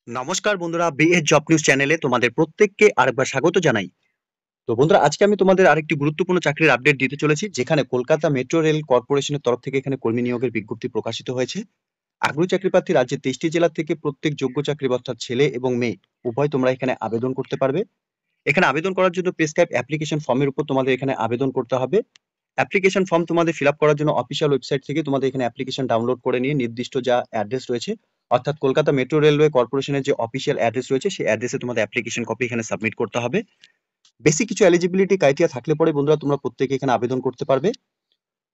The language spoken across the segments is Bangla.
নমস্কার বন্ধুরা, বিএস জব নিউজ চ্যানেলে তোমাদের প্রত্যেককে আরেকবার স্বাগত জানাই। তো বন্ধুরা, আজকে আমি তোমাদের আরেকটি গুরুত্বপূর্ণ চাকরির আপডেট দিতে চলেছি, যেখানে কলকাতা মেট্রো রেল কর্পোরেশনের তরফ থেকে এখানে কর্মী নিয়োগের বিজ্ঞপ্তি প্রকাশিত হয়েছে। আগ্রহী চাকরি প্রার্থী রাজ্যের 23টি জেলা থেকে প্রত্যেক যোগ্য চাকরি অর্থাৎ ছেলে এবং মেয়ে উভয় তোমরা এখানে আবেদন করতে পারবে। এখানে আবেদন করার জন্য প্রেসক্রাইব অ্যাপ্লিকেশন ফর্মের উপর তোমাদের এখানে আবেদন করতে হবে। অ্যাপ্লিকেশন ফর্ম তোমাদের ফিল আপ করার জন্য অফিসিয়াল ওয়েবসাইট থেকে তোমাদের এখানে অ্যাপ্লিকেশন ডাউনলোড করে নিয়ে নির্দিষ্ট যা অ্যাড্রেস রয়েছে, অর্থাৎ কলকাতা মেট্রো রেলওয়ে কর্পোরেশনের যে অফিসিয়াল অ্যাড্রেস রয়েছে, সেই অ্যাড্রেসে তোমাদের অ্যাপ্লিকেশন কপি এখানে সাবমিট করতে হবে। বেশি কিছু এলিজিবিলিটি ক্রাইটেরিয়া থাকলে পরে বন্ধুরা তোমরা প্রত্যেকে এখানে আবেদন করতে পারবে।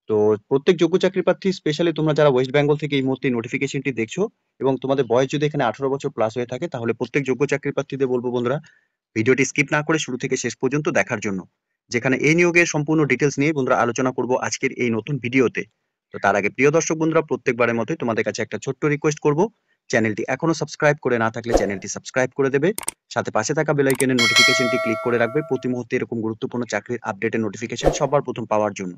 তো প্রত্যেক যোগ্য চাকরি প্রার্থী, স্পেশালি তোমরা যারা ওয়েস্ট বেঙ্গল থেকে এই মুহূর্তে নোটিফিকেশনটি দেখছো এবং তোমাদের বয়স যদি এখানে 18 বছর প্লাস হয়ে থাকে, তাহলে প্রত্যেক যোগ্য চাকরি প্রার্থীদের বলবো বন্ধুরা, ভিডিওটি স্কিপ না করে শুরু থেকে শেষ পর্যন্ত দেখার জন্য, যেখানে এই নিয়োগের সম্পূর্ণ ডিটেলস নিয়ে বন্ধুরা আলোচনা করব আজকের এই নতুন ভিডিওতে। তো তার আগে প্রিয় দর্শক বন্ধুরা, প্রত্যেকবারের মতোই তোমাদের কাছে একটা ছোট্ট রিকোয়েস্ট করব, চ্যানেলটি এখনো সাবস্ক্রাইব করে না থাকলে চ্যানেলটি সাবস্ক্রাইব করে দেবে, সাথে পাশে থাকা বেল আইকনের নোটিফিকেশনটি ক্লিক করে রাখবে প্রতি মুহূর্তে এরকম গুরুত্বপূর্ণ চাকরির আপডেটের নোটিফিকেশন সবার প্রথম পাওয়ার জন্য।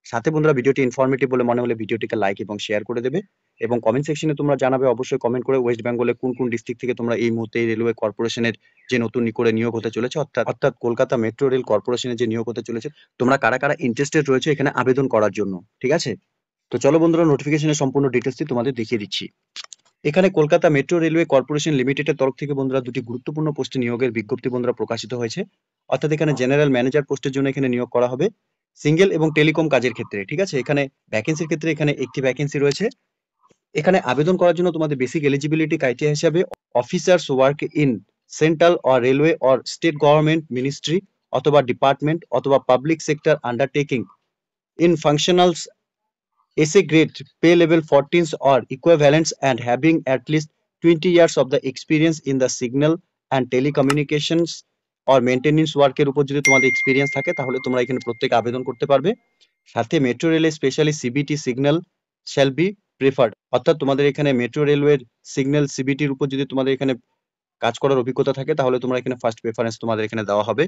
সাথে বন্ধুরা, ভিডিওটি ইনফরমেটিভ বলে মনে হলে ভিডিওটিকে লাইক এবং শেয়ার করে দেবে, এবং কমেন্ট সেকশনে তোমরা জানাবে অবশ্যই কমেন্ট করে ওয়েস্ট বেঙ্গলে কোন কোন ডিস্ট্রিক্ট থেকে তোমরা এই মুহূর্তে রেলওয়ে কর্পোরেশনের যে নতুন করে নিয়োগ হতে চলেছে, অর্থাৎ অর্থাৎ কলকাতা মেট্রো রেল কর্পোরেশনের যে নিয়োগ হতে চলেছে, তোমরা কারা কারা ইন্টারেস্টেড রয়েছে এখানে আবেদন করার জন্য, ঠিক আছে? তো চলো বন্ধুরা, নোটিফিকেশনের সম্পূর্ণ ডিটেলসটি তোমাদের দেখিয়ে দিচ্ছি। এখানে কলকাতা মেট্রো রেলওয়ে কর্পোরেশন লিমিটেডের তরফ থেকে বন্ধুরা দুটি গুরুত্বপূর্ণ পোস্টে নিয়োগের বিজ্ঞপ্তি বন্ধুরা প্রকাশিত হয়েছে। অর্থাৎ এখানে জেনারেল ম্যানেজার পোস্টের জন্য এখানে নিয়োগ করা হবে সিঙ্গেল এবং টেলিকম কাজের ক্ষেত্রে, ঠিক আছে? এখানে ভ্যাকেন্সির ক্ষেত্রে এখানে একটি ভ্যাকেন্সি রয়েছে। এখানে আবেদন করার জন্য তোমাদের বেসিক এলিজিবিলিটি ক্রাইটেরিয়া হিসাবে officers work in central or railway or state government ministry অথবা ডিপার্টমেন্ট অথবা public sector undertaking in functionals essay grade pay level 14 or equivalents and having at least 20 years of the experience in the signal and telecommunications or maintenance work এর উপর যদি তোমাদের এক্সপিরিয়েন্স থাকে, তাহলে তোমরা এখানে প্রত্যেকে আবেদন করতে পারবে। সাথে মেট্রো রেলে specially CBT signal shall be preferred, অর্থাৎ তোমাদের এখানে মেট্রো রেলওয়ের সিগন্যাল সিবিটির উপর যদি তোমাদের এখানে কাজ করার অভিজ্ঞতা থাকে, তাহলে তোমরা এখানে ফার্স্ট প্রেফারেন্স তোমাদের এখানে দেওয়া হবে।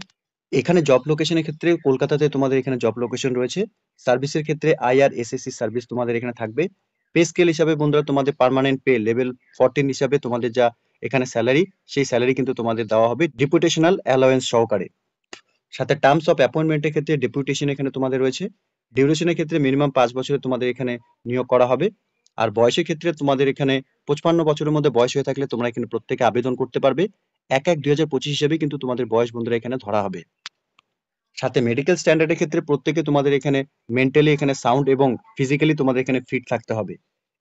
এখানে জব লোকেশনের ক্ষেত্রে কলকাতাতে তোমাদের এখানে জব লোকেশন রয়েছে। সার্ভিসের ক্ষেত্রে আইআরএসএসসি সার্ভিস তোমাদের এখানে থাকবে। পে স্কেল হিসাবে বন্ধুরা তোমাদের পার্মানেন্ট পে লেভেল 14 হিসাবে তোমাদের যা এখানে স্যালারি, সেই স্যালারি কিন্তু তোমাদের দেওয়া হবে ডেপুটেশনাল অ্যালাওয়েন্স সহকারে। সাথে টার্মস অফ অ্যাপয়েন্টমেন্টের ক্ষেত্রে ডেপুটেশন এখানে তোমাদের রয়েছে। ডিউরেশনের ক্ষেত্রে মিনিমাম 5 বছরে তোমাদের এখানে নিয়োগ করা হবে। আর বয়সের ক্ষেত্রে তোমাদের এখানে 55 বছরের মধ্যে বয়স হয়ে থাকলে তোমরা এখানে প্রত্যেকে আবেদন করতে পারবে। 1/1/2025 হিসেবে কিন্তু তোমাদের বয়স বন্ধুরা এখানে ধরা হবে। সাথে মেডিকেল স্ট্যান্ডার্ডের ক্ষেত্রে প্রত্যেকে তোমাদের এখানে মেন্টালি এখানে সাউন্ড এবং ফিজিক্যালি তোমাদের এখানে ফিট থাকতে হবে।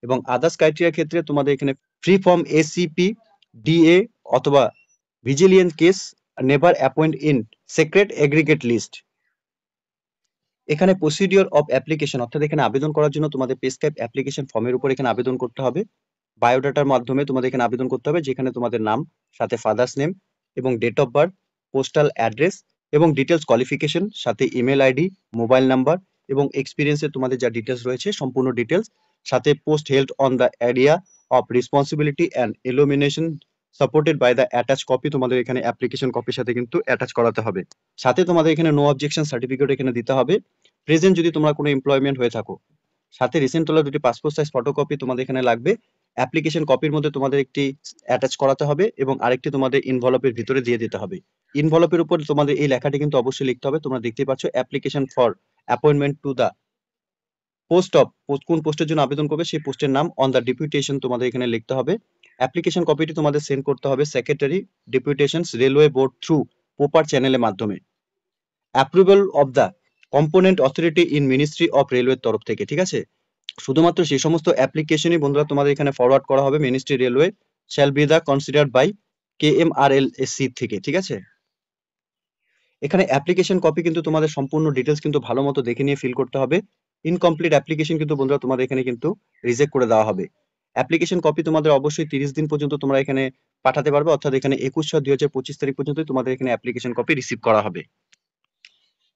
এবং আদার্স ক্রাইটেরিয়ার ক্ষেত্রে তোমাদের এখানে ফ্রি ফ্রম এসিপি ডিএ অথবা vigilance case never appoint in secret aggregate list. এখানে প্রসিডিওর অফ অ্যাপ্লিকেশন, অর্থাৎ এখানে আবেদন করার জন্য তোমাদের প্রেসক্রাইব অ্যাপ্লিকেশন ফর্মের উপর এখানে আবেদন করতে হবে। বায়োডাটার মাধ্যমে তোমাদের এখানে আবেদন করতে হবে, যেখানে তোমাদের নাম, সাথে ফাদার্স নেম এবং date of birth, postal address এবং ডিটেলস কোয়ালিফিকেশন, সাথে ইমেল আইডি, মোবাইল নাম্বার এবং এক্সপিরিয়েন্সের তোমাদের যা ডিটেলস রয়েছে সম্পূর্ণ ডিটেলস, সাথে post held on the area of responsibility and illumination supported by the attach copy তোমাদের এখানে অ্যাপ্লিকেশন কপির সাথে কিন্তু অ্যাটাচ করাতে হবে। সাথে তোমাদের এখানে নো অবজেকশন সার্টিফিকেট এখানে দিতে হবে, প্রেজেন্ট যদি তোমরা কোনো এমপ্লয়মেন্ট হয়ে থাকো। সাথে রিসেন্ট তোলা দুটি পাসপোর্ট সাইজ ফটোকপি তোমাদের এখানে লাগবে। অ্যাপ্লিকেশন কপির মধ্যে তোমাদের একটি অ্যাটাচ করাতে হবে এবং আরেকটি তোমাদের ইনভলপের ভিতরে দিয়ে দিতে হবে। ইনভলপের উপর তোমাদের এই লেখাটি কিন্তু অবশ্যই লিখতে হবে। তোমরা দেখতেই পাচ্ছ, application for appointment to the post of, কোন পোস্টের জন্য আবেদন করবে সেই পোস্টের নাম অন দ্য ডেপুটেশন তোমাদের এখানে লিখতে হবে। অ্যাপ্লিকেশন কপিটি তোমাদের সেন্ড করতে হবে secretary deputations railway board through proper চ্যানেলের মাধ্যমে। Approval of the component authority in ministry of রেলওয়ের তরফ থেকে, ঠিক আছে? শুধুমাত্র সেই সমস্ত অ্যাপ্লিকেশনই বন্ধুরা তোমাদের এখানে ফরওয়ার্ড করা হবে ministry railway shall be the considered by KMRLSC থেকে, ঠিক আছে? এখানে অ্যাপ্লিকেশন কপি কিন্তু তোমাদের সম্পূর্ণ ডিটেলস কিন্তু ভালো মতো দেখে নিয়ে ফিল করতে হবে। ইনকমপ্লিট অ্যাপ্লিকেশন কিন্তু বন্ধুরা তোমাদের এখানে কিন্তু রিজেক্ট করে দেওয়া হবে। অ্যাপ্লিকেশন কপি তোমাদের অবশ্যই 30 দিন পর্যন্ত তোমরা এখানে পাঠাতে পারবে, অর্থাৎ এখানে 21/6/2025 তারিখ পর্যন্ত তোমাদের এখানে অ্যাপ্লিকেশন কপি রিসিভ করা হবে।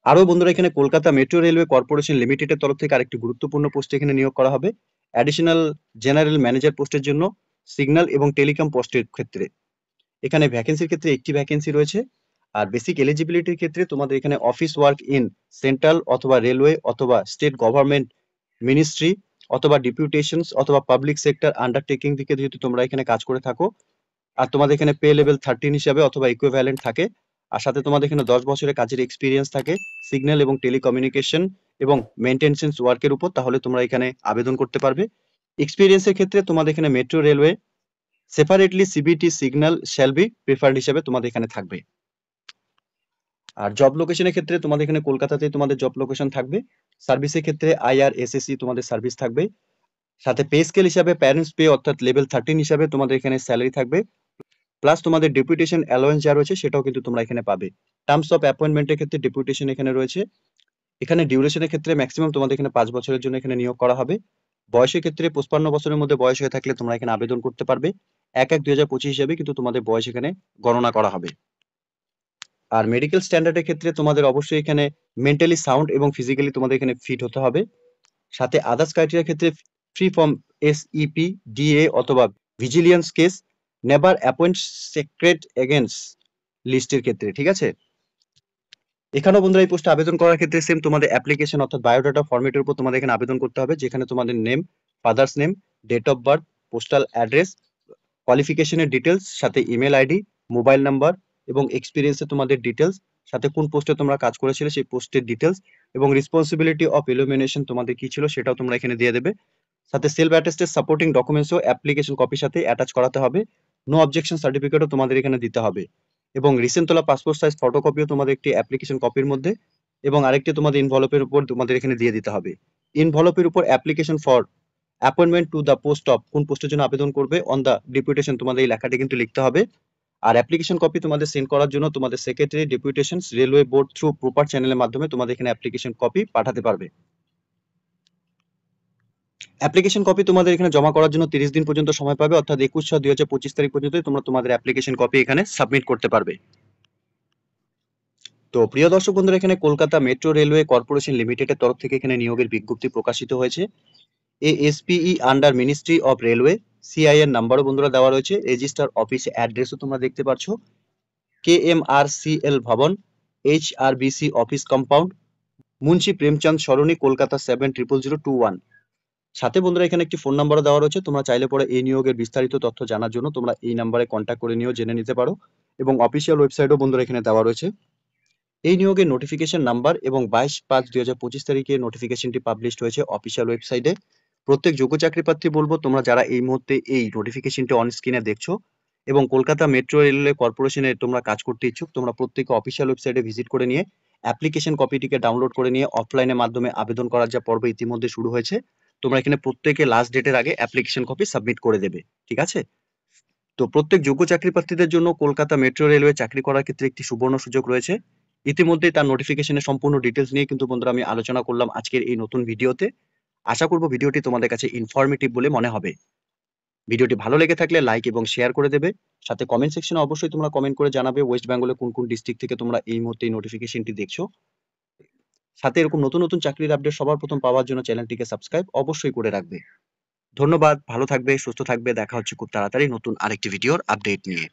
আরো বন্ধুরা, এখানে কলকাতা মেট্রো রেলওয়ে কর্পোরেশন লিমিটেডের তরফ থেকে আরেকটি গুরুত্বপূর্ণ পোস্টে এখানে নিয়োগ করা হবে অ্যাডিশনাল জেনারেল ম্যানেজার পোস্টের জন্য সিগন্যাল এবং টেলিকম পোস্টের ক্ষেত্রে। এখানে ভ্যাকেন্সির ক্ষেত্রে একটি ভ্যাকেন্সি রয়েছে। আর বেসিক এলিজিবিলিটির ক্ষেত্রে তোমাদের এখানে অফিস ওয়ার্ক ইন সেন্ট্রাল অথবা রেলওয়ে অথবা স্টেট গভর্নমেন্ট মিনিস্ট্রি অথবা ডেপুটেশনস অথবা পাবলিক সেক্টর আন্ডারটেকিং থেকে যদি তোমরা এখানে কাজ করে থাকো, আর তোমাদের এখানে পে লেভেল 13 হিসাবে অথবা ইকুইভ্যালেন্ট থাকে। আর সাথে তোমাদের এখানে 10 বছরের কাজের এক্সপিরিয়েন্স থাকে সিগন্যাল এবং টেলিকমিউনিকেশন এবং মেইনটেনেন্স ওয়ার্কের উপর, তাহলে তোমরা এখানে আবেদন করতে পারবে। এক্সপিরিয়েন্সের ক্ষেত্রে তোমাদের এখানে metro railway separately CBT signal shall be preferred হিসেবে তোমাদের এখানে থাকবে। আর জব লোকেশনের ক্ষেত্রে তোমাদের এখানে কলকাতাতে তোমাদের জব লোকেশন থাকবে। সার্ভিসের ক্ষেত্রে IRSSE তোমাদের সার্ভিস থাকবে। সাথে পে স্কেল হিসাবে প্যারেন্টস পে অর্থাৎ লেভেল 13 হিসাবে তোমাদের এখানে স্যালারি থাকবে, প্লাস তোমাদের ডেপুটেশন অ্যালাওয়েন্স যা রয়েছে সেটাও কিন্তু তোমরা এখানে পাবে। টার্মস অফ অ্যাপয়েন্টমেন্টের ক্ষেত্রে ডেপুটেশন এখানে রয়েছে। এখানে ডিউরেশনের ক্ষেত্রে ম্যাক্সিমাম তোমাদের এখানে 5 বছরের জন্য এখানে নিয়োগ করা হবে। বয়সের ক্ষেত্রে 55 বছরের মধ্যে বয়স হয়ে থাকলে তোমরা এখানে আবেদন করতে পারবে। 1/1/2025 হিসাবে কিন্তু তোমাদের বয়স এখানে গণনা করা হবে। আর মেডিকেল স্ট্যান্ডার্ডের ক্ষেত্রে তোমাদের অবশ্যই এখানে মেন্টালি সাউন্ড এবং ফিজিক্যালি তোমাদের এখানে ফিট হতে হবে। সাথে আদার্স ক্রাইটেরিয়ার ক্ষেত্রে ফ্রি ফ্রম SEP DA অথবা vigilance case, never appoint secret against লিস্টের ক্ষেত্রে, ঠিক আছে। এখানেও বন্ধুরা এই পোস্টে আবেদন করার ক্ষেত্রে সেম তোমাদের অ্যাপ্লিকেশন অর্থাৎ বায়োডাটা ফরম্যাটের উপর তোমাদের এখানে আবেদন করতে হবে, যেখানে তোমাদের name, father's name, date of birth, postal address, কোয়ালিফিকেশনের ডিটেলস, সাথে ইমেল আইডি, মোবাইল নাম্বার এবং এক্সপিরিয়েন্সে তোমাদের ডিটেলস, সাথে কোন পোস্টে তোমরা কাজ করেছিলে সেই পোস্টের ডিটেলস এবং রেসপন্সিবিলিটি অফ ইলুমিনেশন তোমাদের কি ছিল সেটাও তোমরা এখানে দিয়ে দেবে। সাথে সেলফ অ্যাটেস্টেড সাপোর্টিং ডকুমেন্টসও অ্যাপ্লিকেশন কপির সাথে অ্যাটাচ করাতে হবে। নো অবজেকশন সার্টিফিকেটও তোমাদের এখানে দিতে হবে এবং রিসেন্ট তোলা পাসপোর্ট সাইজ ফটোকপিও তোমাদের একটি অ্যাপ্লিকেশন কপির মধ্যে এবং আরেকটি তোমাদের ইনভলপের উপর তোমাদের এখানে দিয়ে দিতে হবে। ইনভলপের উপর application for appointment to the post of, কোন পোস্টের জন্য আবেদন করবে, অন দ্য ডেপুটেশন তোমাদের এই লেখাটি কিন্তু লিখতে হবে। আর অ্যাপ্লিকেশন কপি তোমাদের সেন্ড করার জন্য তোমাদের secretary deputation railway board through proper চ্যানেলের মাধ্যমে তোমাদের এখানে অ্যাপ্লিকেশন কপি পাঠাতে পারবে। অ্যাপ্লিকেশন কপি তোমাদের এখানে জমা করার জন্য 30 দিন পর্যন্ত সময় পাবে, অর্থাৎ 21/6/2025 তারিখ পর্যন্ত তোমরা তোমাদের অ্যাপ্লিকেশন কপি এখানে সাবমিট করতে পারবে। তো প্রিয় দর্শক বন্ধুরা, এখানে কলকাতা মেট্রো রেলওয়ে কর্পোরেশন লিমিটেডের তরফ থেকে এখানে নিয়োগের বিজ্ঞপ্তি প্রকাশিত হয়েছে। ASPE under ministry of railway, CIN নাম্বারও বন্ধুরা দেওয়া রয়েছে, রেজিস্টার অফিস অ্যাড্রেসও তোমরা দেখতে পাচ্ছ, KMRCL Bhavan, HRBC office compound, Munshi Premchand Sarani, Kolkata 700021। সাথে বন্ধুরা এখানে একটি ফোন নাম্বারও দেওয়া রয়েছে, তোমরা চাইলে পরে এই নিয়োগের বিস্তারিত তথ্য জানার জন্য তোমরা এই নাম্বারে কন্ট্যাক্ট করে নিয়েও জেনে নিতে পারো এবং অফিসিয়াল ওয়েবসাইটও বন্ধুরা এখানে দেওয়া রয়েছে। এই নিয়োগের নোটিফিকেশন নাম্বার এবং 22/5/2025 তারিখে নোটিফিকেশনটি পাবলিশড হয়েছে অফিসিয়াল ওয়েবসাইটে। প্রত্যেক যোগ্য চাকরি প্রার্থী বলবো, তোমরা যারা এই মুহূর্তে এই নোটিফিকেশনটি অন স্ক্রিনে দেখছো এবং কলকাতা মেট্রো রেলওয়ে কর্পোরেশনে তোমরা কাজ করতে ইচ্ছুক, তোমরা প্রত্যেকে অফিসিয়াল ওয়েবসাইটে ভিজিট করে নিয়ে অ্যাপ্লিকেশন কপিটিকে ডাউনলোড করে নিয়ে অফলাইনের মাধ্যমে আবেদন করার যা পর্ব ইতিমধ্যে শুরু হয়েছে, তোমরা এখানে প্রত্যেকে লাস্ট ডেটের আগে অ্যাপ্লিকেশন কপি সাবমিট করে দেবে, ঠিক আছে। তো প্রত্যেক যোগ্য চাকরি প্রার্থীদের জন্য কলকাতা মেট্রো রেলওয়ে চাকরি করার ক্ষেত্রে একটি সুবর্ণ সুযোগ রয়েছে। ইতিমধ্যে তার নোটিফিকেশনের সম্পূর্ণ ডিটেলস নিয়ে কিন্তু বন্ধুরা আমি আলোচনা করলাম আজকের এই নতুন ভিডিওতে। আশা করব ভিডিওটি তোমাদের কাছে ইনফরমেটিভ বলে মনে হবে। ভিডিওটি ভালো লেগে থাকলে লাইক এবং শেয়ার করে দেবে। সাথে কমেন্ট সেকশনে অবশ্যই তোমরা কমেন্ট করে জানাবে ওয়েস্ট বেঙ্গলে কোন কোন ডিস্ট্রিক্ট থেকে তোমরা এই মুহূর্তে এই নোটিফিকেশনটি দেখছো। সাথে এরকম নতুন নতুন চাকরির আপডেট সবার প্রথম পাওয়ার জন্য চ্যানেলটিকে সাবস্ক্রাইব অবশ্যই করে রাখবে। ধন্যবাদ, ভালো থাকবে, সুস্থ থাকবে, দেখা হচ্ছে খুব তাড়াতাড়ি নতুন আরেকটি ভিডিওর আপডেট নিয়ে।